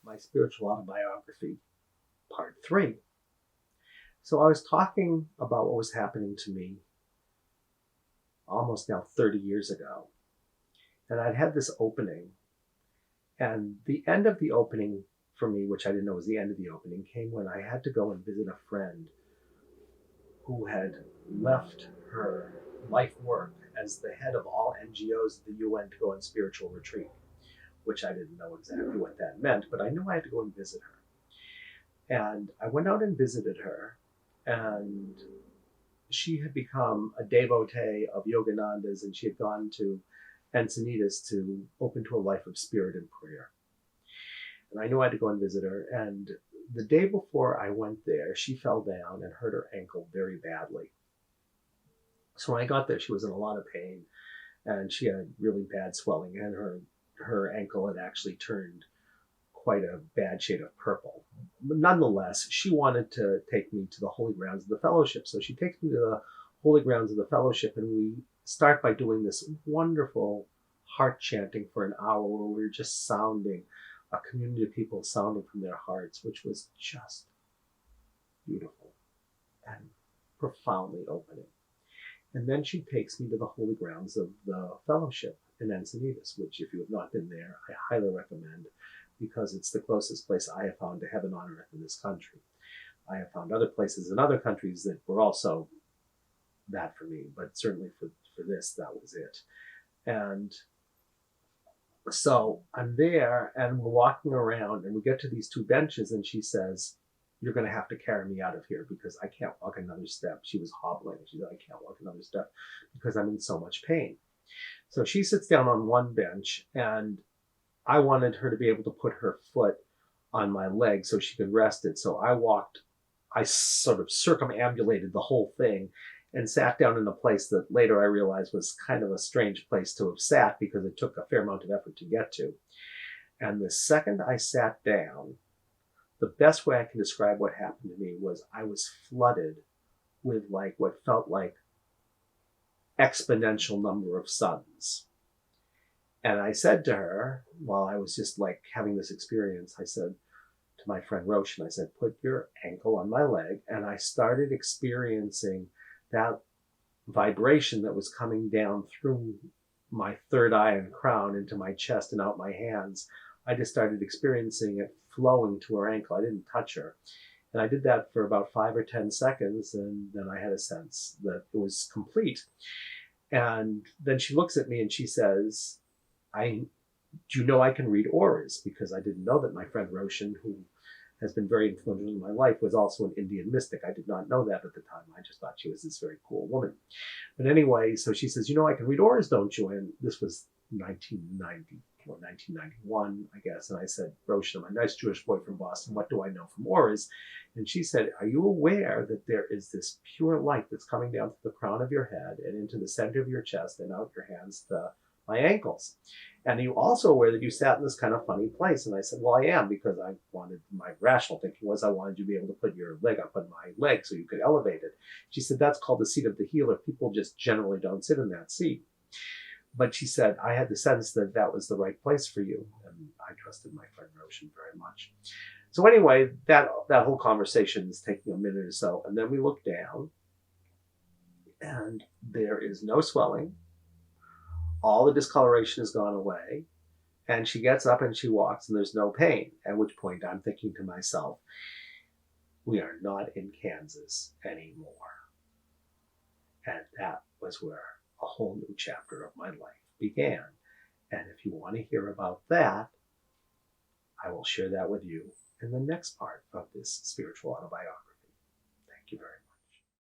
my spiritual autobiography, part 3. So I was talking about what was happening to me almost now 30 years ago. And I'd had this opening. And the end of the opening for me, which I didn't know was the end of the opening, came when I had to go and visit a friend who had left her life work as the head of all NGOs at the UN to go on spiritual retreat, which I didn't know exactly what that meant, but I knew I had to go and visit her. And I went out and visited her, and she had become a devotee of Yogananda's, and she had gone to Encinitas to open to a life of spirit and prayer. And I knew I had to go and visit her. And the day before I went there, she fell down and hurt her ankle very badly. So when I got there, she was in a lot of pain, and she had really bad swelling, and her ankle had actually turned quite a bad shade of purple. But nonetheless, she wanted to take me to the holy grounds of the fellowship. So she takes me to the holy grounds of the fellowship, and we start by doing this wonderful heart chanting for an hour where we're just sounding, a community of people sounding from their hearts, which was just beautiful and profoundly opening. And then she takes me to the holy grounds of the fellowship in Encinitas, which, if you have not been there, I highly recommend, because it's the closest place I have found to heaven on earth in this country. I have found other places in other countries that were also that for me, but certainly for this, that was it. And so I'm there, and we're walking around, and we get to these two benches, and she says, "You're going to have to carry me out of here because I can't walk another step." She was hobbling. She said, "I can't walk another step because I'm in so much pain." So she sits down on one bench, and I wanted her to be able to put her foot on my leg so she could rest it. So I sort of circumambulated the whole thing and sat down in a place that later I realized was kind of a strange place to have sat because it took a fair amount of effort to get to. And the second I sat down, the best way I can describe what happened to me was I was flooded with like what felt like exponential number of suns. And I said to her, while I was just like having this experience, I said to my friend Roshan, I said, "Put your ankle on my leg." And I started experiencing that vibration that was coming down through my third eye and crown into my chest and out my hands. I just started experiencing it flowing to her ankle. I didn't touch her. And I did that for about 5 or 10 seconds, and then I had a sense that it was complete. And then she looks at me and she says, "Do you know I can read auras?" Because I didn't know that my friend Roshan, who has been very influential in my life, was also an Indian mystic. I did not know that at the time. I just thought she was this very cool woman. But anyway, so she says, "You know I can read auras, don't you?" And this was 1990 or 1991, I guess. And I said, "Roshan, I'm a nice Jewish boy from Boston. What do I know from auras?" And she said, "Are you aware that there is this pure light that's coming down to the crown of your head and into the center of your chest and out your hands to my ankles? And are you also aware that you sat in this kind of funny place?" And I said, "Well, I am, because my rational thinking was I wanted you to be able to put your leg up on my leg so you could elevate it." She said, "That's called the seat of the healer. People just generally don't sit in that seat." But she said, "I had the sense that that was the right place for you." And I trusted my friend Roshan very much. So anyway, that whole conversation is taking a minute or so. And then we look down, and there is no swelling. All the discoloration has gone away. And she gets up and she walks, and there's no pain. At which point I'm thinking to myself, we are not in Kansas anymore. And that was where a whole new chapter of my life began. And if you want to hear about that, I will share that with you in the next part of this spiritual autobiography. Thank you very much.